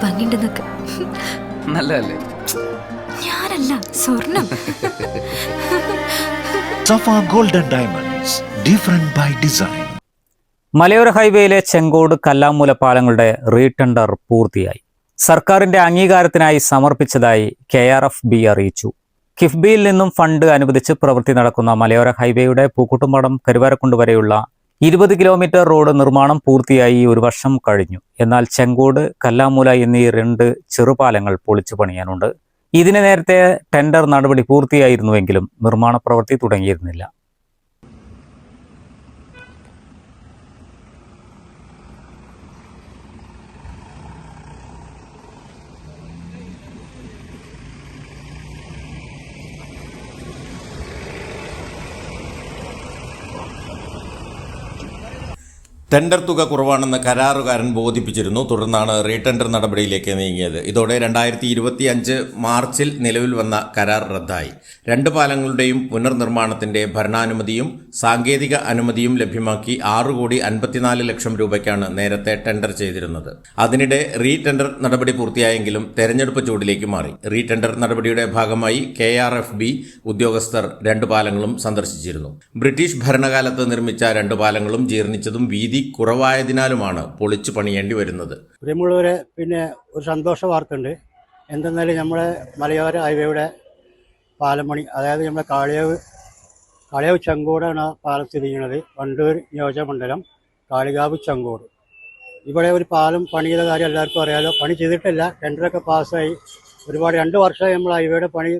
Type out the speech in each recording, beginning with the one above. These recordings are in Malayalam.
ഭംഗിയുണ്ടെന്നൊക്കെ. നല്ലതല്ലേ? ഞാനല്ല, സ്വർണം. Safa golden diamonds, different by design. മലയോര ഹൈവേയിലെ ചെങ്കോട് കല്ലാമൂല പാലങ്ങളുടെ റീടെൻഡർ പൂർത്തിയായി. സർക്കാരിന്റെ അംഗീകാരത്തിനായി സമർപ്പിച്ചതായി KRFB അറിയിച്ചു. കിഫ്ബിയിൽ നിന്നും ഫണ്ട് അനുവദിച്ച് പ്രവൃത്തി നടക്കുന്ന മലയോര ഹൈവേയുടെ പൂക്കുട്ടുംപടം കരുവാരക്കുണ്ട് വരെയുള്ള 20 കിലോമീറ്റർ റോഡ് നിർമ്മാണം പൂർത്തിയായി 1 വർഷം കഴിഞ്ഞു. എന്നാൽ ചെങ്കോട് കല്ലാമൂല എന്നീ 2 ചെറുപാലങ്ങൾ പൊളിച്ചു പണിയാനുണ്ട്. ഇതിന് നേരത്തെ ടെൻഡർ നടപടി പൂർത്തിയായിരുന്നുവെങ്കിലും നിർമ്മാണ പ്രവൃത്തി തുടങ്ങിയിരുന്നില്ല. ടെൻഡർ തുക കുറവാണെന്ന് കരാറുകാരൻ ബോധിപ്പിച്ചിരുന്നു. തുടർന്നാണ് റീടെൻഡർ നടപടിയിലേക്ക് നീങ്ങിയത്. ഇതോടെ 2025 മാർച്ചിൽ നിലവിൽ വന്ന കരാർ റദ്ദായി. 2 പാലങ്ങളുടെയും പുനർനിർമ്മാണത്തിന്റെ ഭരണാനുമതിയും സാങ്കേതിക അനുമതിയും ലഭ്യമാക്കി 6,54,00,000 രൂപയ്ക്കാണ് നേരത്തെ ടെൻഡർ ചെയ്തിരുന്നത്. അതിനിടെ റീടെൻഡർ നടപടി പൂർത്തിയായെങ്കിലും തെരഞ്ഞെടുപ്പ് ചൂടിലേക്ക് മാറി. റീടെൻഡർ നടപടിയുടെ ഭാഗമായി KRFB ഉദ്യോഗസ്ഥർ 2 പാലങ്ങളും സന്ദർശിച്ചിരുന്നു. ബ്രിട്ടീഷ് ഭരണകാലത്ത് നിർമ്മിച്ച 2 പാലങ്ങളും ജീർണിച്ചതും വീതി കുറവായതിനാലുമാണ് പൊളിച്ചു പണിയേണ്ടി വരുന്നത്. പ്രിയമുള്ളവരെ, പിന്നെ ഒരു സന്തോഷ വാർത്ത ഉണ്ട്. എന്തെന്നാൽ നമ്മുടെ മലയോര ഹൈവേയുടെ പാലം പണി, അതായത് നമ്മുടെ കാളിയാവ് ചെങ്കോടാണ് പാലം സ്ഥിതി ചെയ്യുന്നത്. വണ്ടൂർ നിയോജകമണ്ഡലം കാളികാവ് ചെങ്കോട്. ഇവിടെ ഒരു പാലം പണിയുടെ കാര്യം എല്ലാവർക്കും അറിയാലോ. പണി ചെയ്തിട്ടില്ല, ടെൻഡറൊക്കെ പാസ്സായി. ഒരുപാട് 2 വർഷമായി നമ്മൾ ഹൈവേയുടെ പണി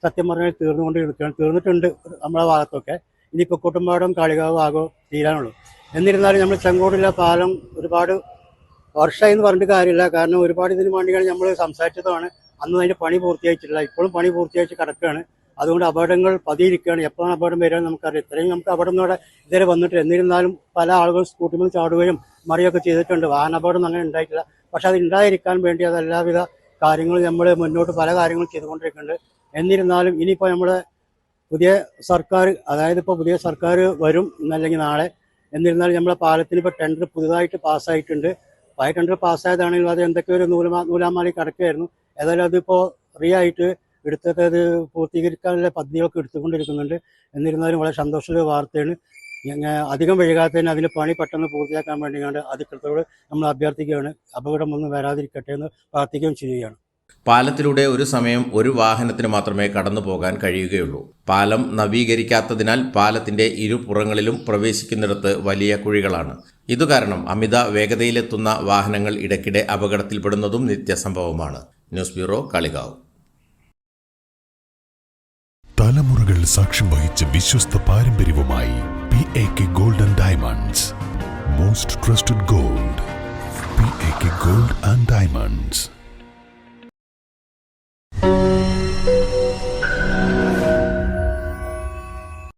സത്യം പറഞ്ഞാൽ തീർന്നിട്ടുണ്ട് നമ്മളെ ഭാഗത്തൊക്കെ. ഇനി പൂക്കുട്ടുംപാടം കാളികാവ് ആകോ തീരാനുള്ളൂ. എന്നിരുന്നാലും നമ്മൾ ചെങ്കോടിലെ പാലം ഒരുപാട് വർഷമായി എന്ന് പറഞ്ഞിട്ട് കാര്യമില്ല. കാരണം ഒരുപാട് ഇതിന് വേണ്ടിയാണ് നമ്മൾ സംസാരിച്ചതാണ്. അന്ന് അതിൻ്റെ പണി പൂർത്തിയായിട്ടില്ല, ഇപ്പോഴും പണി പൂർത്തിയായിട്ട് കിടക്കുകയാണ്. അതുകൊണ്ട് അപകടങ്ങൾ പതിയിരിക്കുകയാണ്. എപ്പോഴാണ് അപകടം വരികയെന്ന് നമുക്കറിയാം. ഇത്രയും നമുക്ക് അപകടം ഇതുവരെ വന്നിട്ട്. എന്നിരുന്നാലും പല ആളുകളും സ്കൂട്ടിയിൽ ചാടുകയും മറിയൊക്കെ ചെയ്തിട്ടുണ്ട്. വാഹനാപകടം അങ്ങനെ ഉണ്ടായിട്ടില്ല. പക്ഷെ അത് ഉണ്ടായിരിക്കാൻ വേണ്ടി അത് എല്ലാവിധ കാര്യങ്ങളും നമ്മൾ മുന്നോട്ട് പല കാര്യങ്ങളും ചെയ്തുകൊണ്ടിരിക്കുന്നുണ്ട്. എന്നിരുന്നാലും ഇനിയിപ്പോൾ നമ്മുടെ പുതിയ സർക്കാർ, അതായത് ഇപ്പോൾ പുതിയ സർക്കാർ വരും എന്നല്ലെങ്കിൽ നാളെ. എന്നിരുന്നാലും നമ്മളെ പാലത്തിന് ഇപ്പോൾ ടെൻഡർ പുതുതായിട്ട് പാസ്സായിട്ടുണ്ട്. പഴയ ടെൻഡർ പാസ്സായതാണെങ്കിലും അത് എന്തൊക്കെയോ ഒരു നൂലാമാലി കിടക്കുകയായിരുന്നു. ഏതായാലും അതിപ്പോൾ ഫ്രീ ആയിട്ട് എടുത്തത് പൂർത്തീകരിക്കാനുള്ള പദ്ധതികളൊക്കെ എടുത്തുകൊണ്ടിരിക്കുന്നുണ്ട്. എന്നിരുന്നാലും വളരെ സന്തോഷമുള്ള വാർത്തയാണ്. അധികം വൈകാത്തതിന് അതിന് പണി പെട്ടെന്ന് പൂർത്തിയാക്കാൻ വേണ്ടിയാണ് അധികൃതരോട് നമ്മൾ അഭ്യർത്ഥിക്കുകയാണ്. അപകടമൊന്നും വരാതിരിക്കട്ടെ എന്ന് പ്രാർത്ഥിക്കുകയും ചെയ്യുകയാണ്. പാലത്തിലൂടെ ഒരു സമയം ഒരു വാഹനത്തിന് മാത്രമേ കടന്നു പോകാൻ കഴിയുകയുള്ളൂ. പാലം നവീകരിക്കാത്തതിനാൽ പാലത്തിന്റെ ഇരുപുറങ്ങളിലും പ്രവേശിക്കുന്നിടത്ത് വലിയ കുഴികളാണ്. ഇതുകാരണം അമിത വേഗതയിലെത്തുന്ന വാഹനങ്ങൾ ഇടയ്ക്കിടെ അപകടത്തിൽപ്പെടുന്നതും നിത്യസംഭവമാണ്. News bureau, Kalikavu. തലമുറകൾ സാക്ഷ്യം വഹിച്ച വിശ്വസ്ത പാരമ്പര്യവുമായി PAK golden diamonds. Most trusted gold. PAK gold and diamonds.